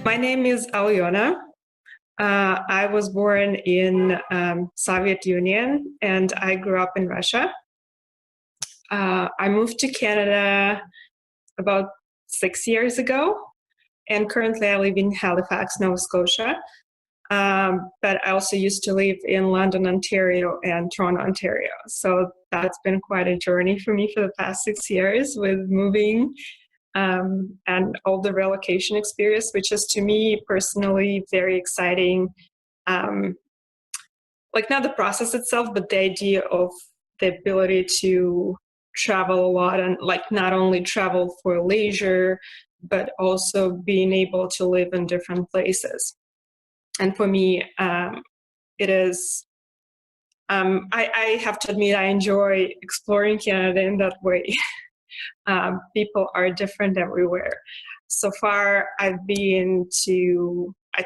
My name is Alyona. I was born in Soviet Union and I grew up in Russia. I moved to Canada about 6 years ago, and currently I live in Halifax, Nova Scotia. But I also used to live in London, Ontario and Toronto, Ontario. So that's been quite a journey for me for the past 6 years with moving and all the relocation experience, which is to me personally very exciting. Like not the process itself, but the idea of the ability to travel a lot and like not only travel for leisure, but also being able to live in different places. And for me, it is, I have to admit, I enjoy exploring Canada in that way. People are different everywhere. So far, I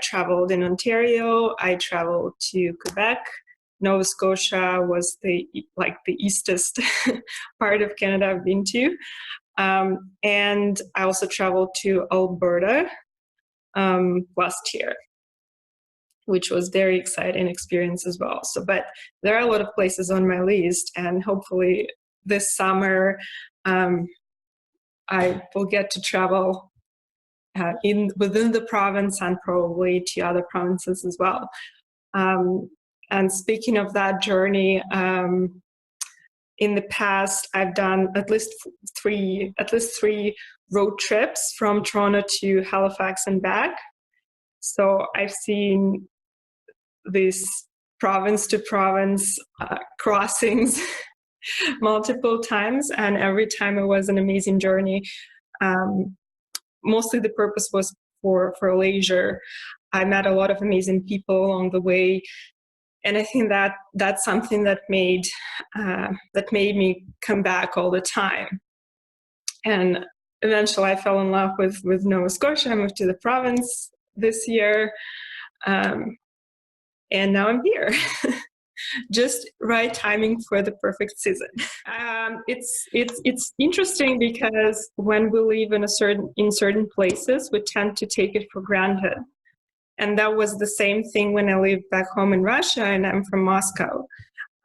traveled in Ontario, I traveled to Quebec. Nova Scotia was the eastest part of Canada I've been to. And I also traveled to Alberta last year, which was very exciting experience as well. So, but there are a lot of places on my list, and hopefully this summer I will get to travel within the province and probably to other provinces as well. And speaking of that journey, in the past I've done at least three road trips from Toronto to Halifax and back. So I've seen these province to province crossings multiple times, and every time it was an amazing journey. Mostly the purpose was for leisure. I met a lot of amazing people along the way, and I think that that's something that made me come back all the time. And eventually I fell in love with Nova Scotia. I moved to the province this year, and now I'm here. Just right timing for the perfect season. It's interesting because when we live in certain places, we tend to take it for granted. And that was the same thing when I lived back home in Russia, and I'm from Moscow.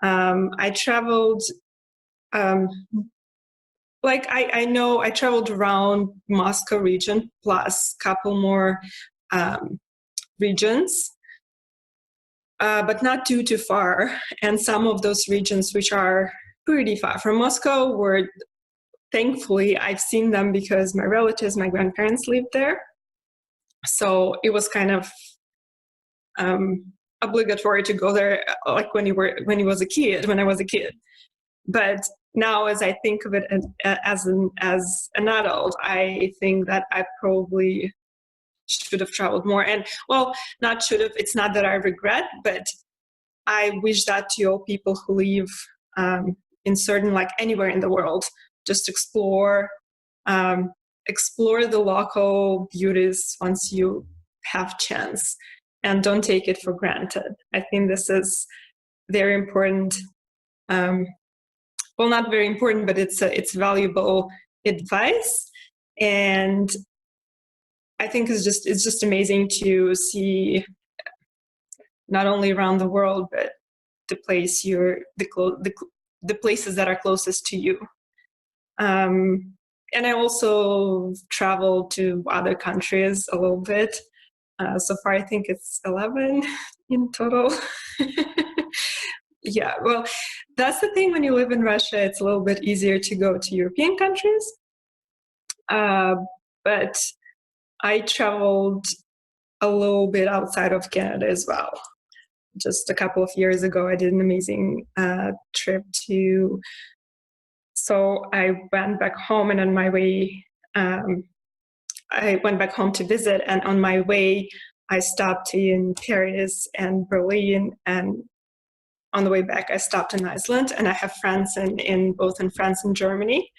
I traveled, I traveled around Moscow region plus a couple more regions. But not too far. And some of those regions which are pretty far from Moscow were, thankfully, I've seen them because my relatives, my grandparents lived there. So it was kind of obligatory to go there, like when I was a kid. But now, as I think of it as an adult, I think that I probably should have traveled more. And well, not should have, it's not that I regret, but I wish that to all people who live in certain, like anywhere in the world, just explore the local beauties once you have chance, and don't take it for granted. I think this is very important. Well, not very important, but it's valuable advice. And I think it's just amazing to see not only around the world, but the places that are closest to you. And I also traveled to other countries a little bit. So far, I think it's 11 in total. Yeah, well, that's the thing when you live in Russia, it's a little bit easier to go to European countries. But I traveled a little bit outside of Canada as well. Just a couple of years ago, I did an amazing trip so I went back home, and on my way, I went back home to visit, and on my way, I stopped in Paris and Berlin, and on the way back, I stopped in Iceland, and I have friends in both in France and Germany.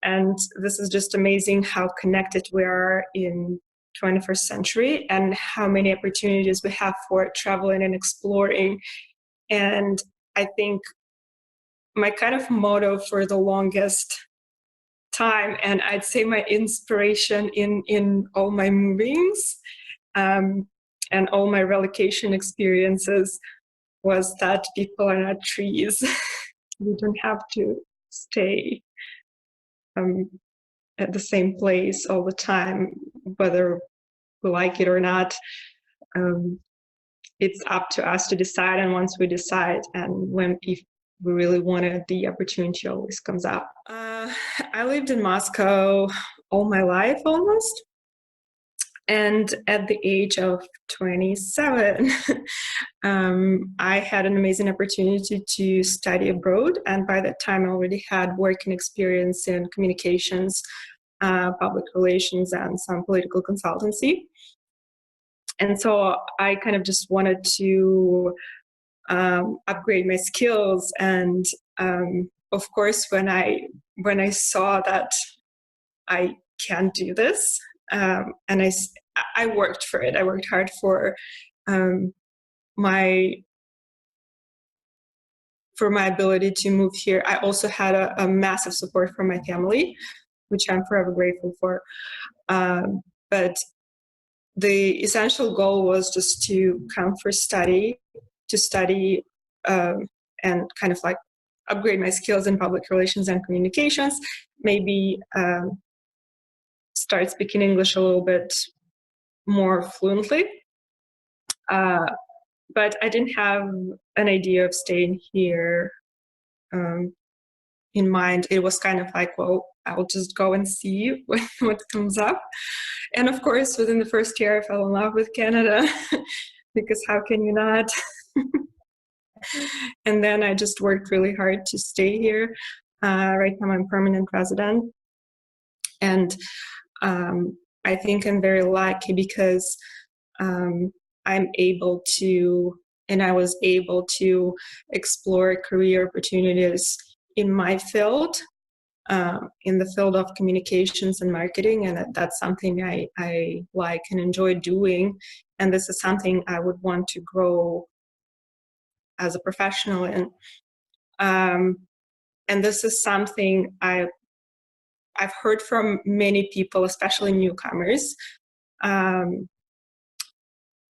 And this is just amazing how connected we are in 21st century and how many opportunities we have for traveling and exploring. And I think my kind of motto for the longest time, and I'd say my inspiration in all my movings, And all my relocation experiences was that people are not trees. You don't have to stay at the same place all the time, whether we like it or not. It's up to us to decide, and once we decide, and if we really want it, the opportunity always comes up. I lived in Moscow all my life almost, and at the age of 27, I had an amazing opportunity to study abroad, and by that time I already had working experience in communications, public relations, and some political consultancy. And so I kind of just wanted to upgrade my skills. And of course, when I saw that I can do this, and I worked for it. I worked hard for my ability to move here. I also had a massive support from my family, which I'm forever grateful for. But the essential goal was just to come for study, and kind of like upgrade my skills in public relations and communications, maybe start speaking English a little bit more fluently. But I didn't have an idea of staying here in mind. It was kind of like, well, I'll just go and see what comes up. And of course, within the first year, I fell in love with Canada, because how can you not? And then I just worked really hard to stay here. Right now, I'm permanent resident. And I think I'm very lucky because I'm able to, and I was able to explore career opportunities in my field, in the field of communications and marketing, and that's something I like and enjoy doing. And this is something I would want to grow as a professional in. And this is something I've heard from many people, especially newcomers.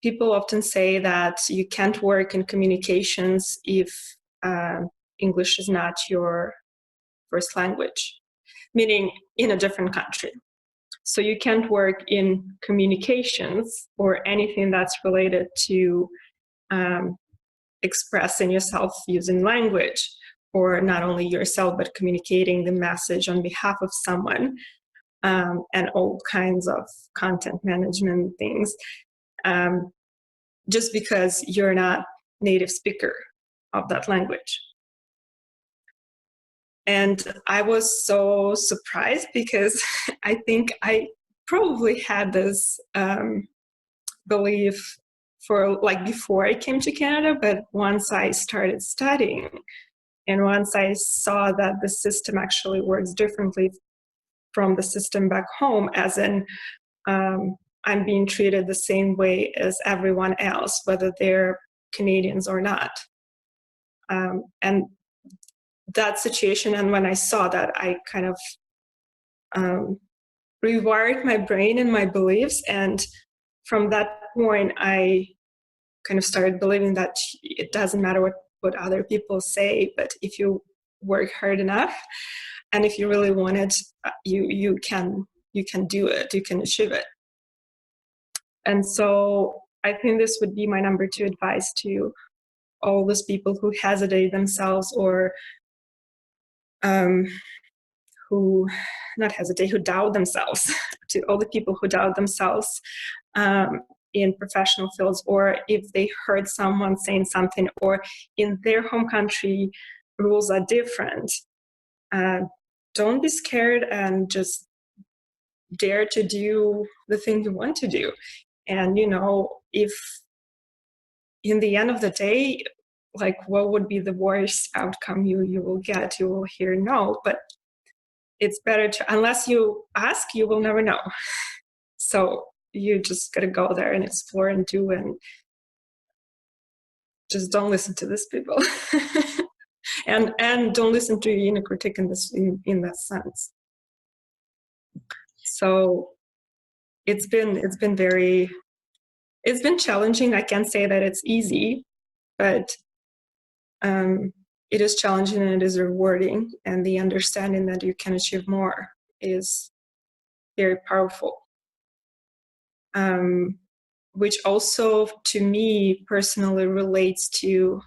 People often say that you can't work in communications if English is not your first language, meaning in a different country. So you can't work in communications or anything that's related to expressing yourself using language, or not only yourself, but communicating the message on behalf of someone, and all kinds of content management things, just because you're not native speaker of that language. And I was so surprised because I think I probably had this belief for like before I came to Canada, but once I started studying and once I saw that the system actually works differently from the system back home, as in I'm being treated the same way as everyone else, whether they're Canadians or not. And that situation, and when I saw that, I kind of rewired my brain and my beliefs. And from that point, I kind of started believing that it doesn't matter what other people say, but if you work hard enough and if you really want it, you can do it, you can achieve it. And so I think this would be my number 2 advice to all those people who hesitate themselves, or who doubt themselves, to all the people who doubt themselves in professional fields, or if they heard someone saying something, or in their home country rules are different. Don't be scared and just dare to do the thing you want to do. And, if in the end of the day, like, what would be the worst outcome you will get? You will hear no, but it's better to, unless you ask, you will never know. So you just gotta go there and explore and do, and just don't listen to these people. and don't listen to your inner critic in that sense. So it's been very it's been challenging. I can't say that it's easy, but it is challenging and it is rewarding. And the understanding that you can achieve more is very powerful. Which also, to me personally, relates to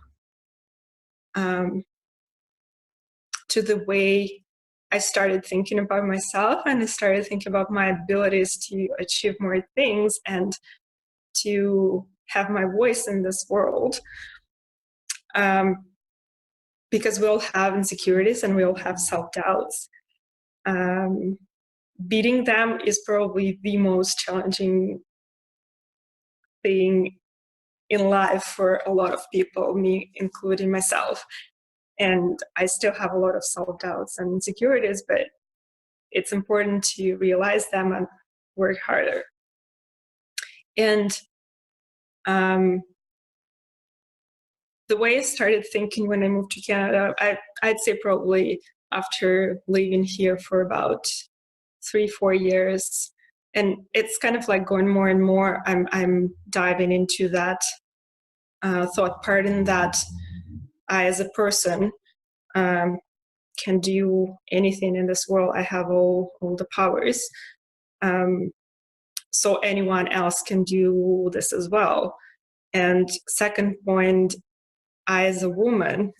the way I started thinking about myself, and I started thinking about my abilities to achieve more things and to have my voice in this world. Because we all have insecurities and we all have self-doubts. Beating them is probably the most challenging thing in life for a lot of people, me including myself. And I still have a lot of self-doubts and insecurities, but it's important to realize them and work harder. And the way I started thinking when I moved to Canada, I'd say probably after living here for about 3-4 years, and it's kind of like going more and more, I'm diving into that thought part, in that I, as a person, can do anything in this world. I have all the powers. So anyone else can do this as well. And second point, I, as a woman,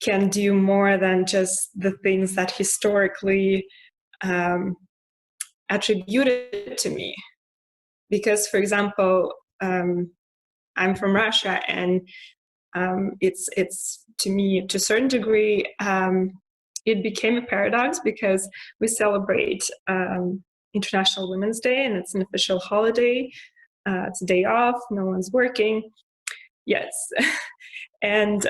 can do more than just the things that historically attributed to me. Because, for example, I'm from Russia, and it's to me, to a certain degree, it became a paradox, because we celebrate International Women's Day, and it's an official holiday. It's a day off, no one's working. Yes. And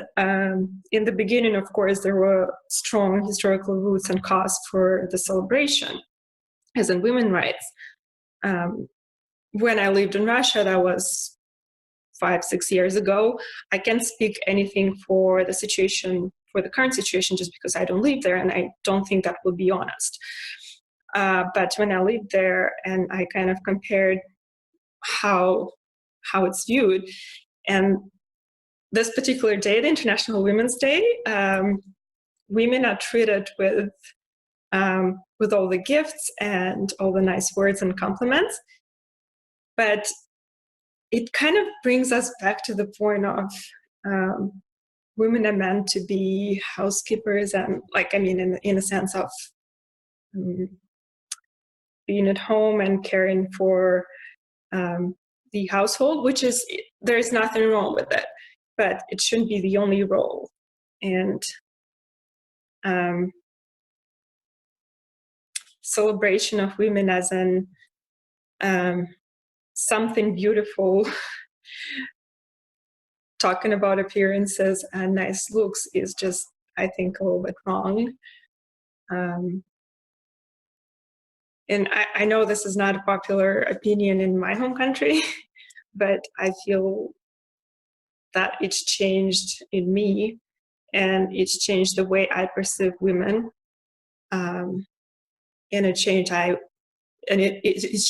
in the beginning, of course, there were strong historical roots and cause for the celebration, as in women's rights. When I lived in Russia, that was 5-6 years ago. I can't speak anything for the situation, for the current situation, just because I don't live there, and I don't think that would be honest. But when I lived there, and I kind of compared how it's viewed, and this particular day, the International Women's Day, women are treated with all the gifts and all the nice words and compliments. But it kind of brings us back to the point of women are meant to be housekeepers, and in a sense of being at home and caring for the household, which is, there's nothing wrong with it, but it shouldn't be the only role. And celebration of women as an something beautiful, talking about appearances and nice looks, is just, I think, a little bit wrong. And I know this is not a popular opinion in my home country, but I feel that it's changed in me, and it's changed the way I perceive women. And it's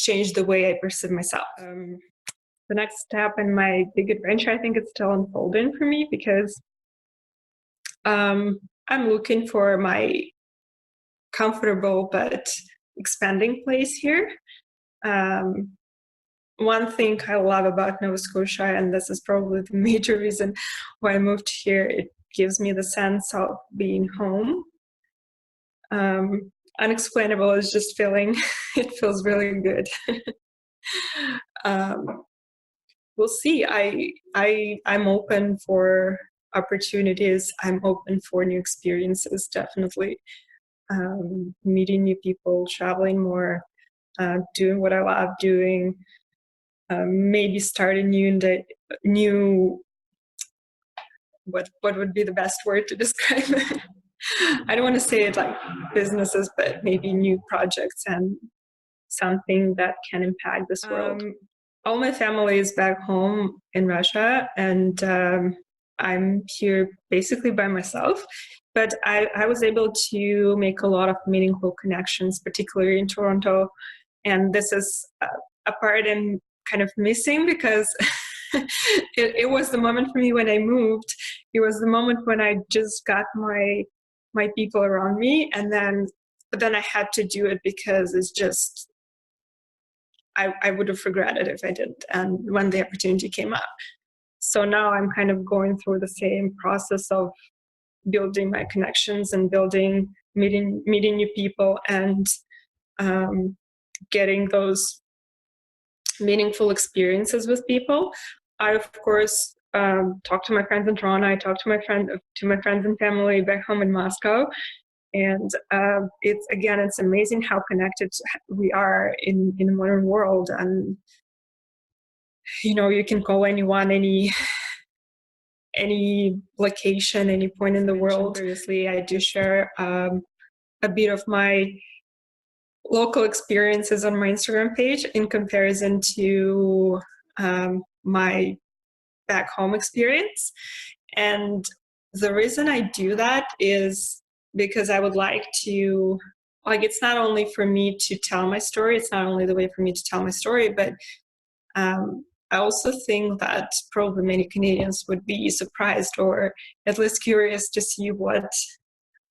changed the way I perceive myself. The next step in my big adventure, I think it's still unfolding for me, because I'm looking for my comfortable but expanding place here. One thing I love about Nova Scotia, and this is probably the major reason why I moved here, it gives me the sense of being home. Unexplainable is just feeling, it feels really good. We'll see. I'm open for opportunities. I'm open for new experiences, definitely. Meeting new people, traveling more, doing what I love doing, maybe starting new, what would be the best word to describe it? I don't want to say it like businesses, but maybe new projects and something that can impact this world. All my family is back home in Russia, and I'm here basically by myself. But I was able to make a lot of meaningful connections, particularly in Toronto. And this is a part I'm kind of missing, because it was the moment for me when I moved. It was the moment when I just got my people around me, and then I had to do it, because it's just, I would have regretted if I didn't, and when the opportunity came up. So now I'm kind of going through the same process of building my connections and meeting new people, and getting those meaningful experiences with people. I, of course, talk to my friends in Toronto. I talk to my friends and family back home in Moscow. And it's amazing how connected we are in the modern world. And, you can call anyone, any location, any point in the world. Previously, I do share a bit of my local experiences on my Instagram page in comparison to my back home experience. And the reason I do that is because I would like to, it's not only for me to tell my story, it's not only the way for me to tell my story, but I also think that probably many Canadians would be surprised, or at least curious, to see what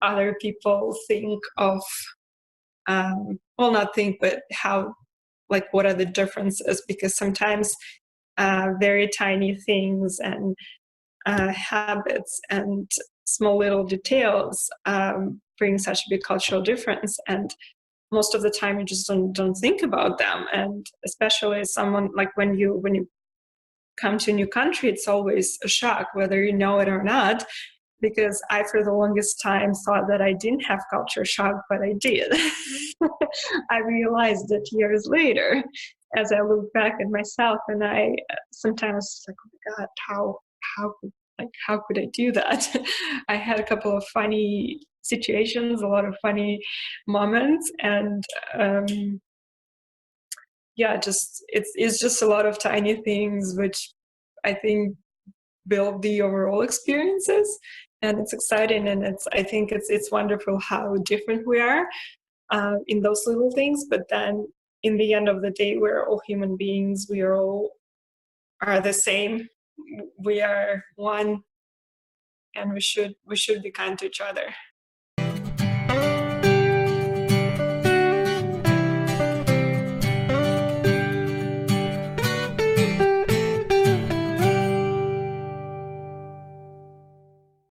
other people think of, not think, but how, what are the differences? Because sometimes very tiny things and habits and small little details bring such a big cultural difference, and most of the time you just don't think about them. And especially as someone, when you come to a new country, it's always a shock, whether you know it or not, because I, for the longest time, thought that I didn't have culture shock, but I did. I realized it years later as I look back at myself, and I sometimes like, oh my God, how could I do that? I had a couple of funny situations, a lot of funny moments, and it's just a lot of tiny things which I think build the overall experiences, and it's exciting, and I think it's wonderful how different we are in those little things. But then in the end of the day, we're all human beings. We all are the same. We are one, and we should be kind to each other.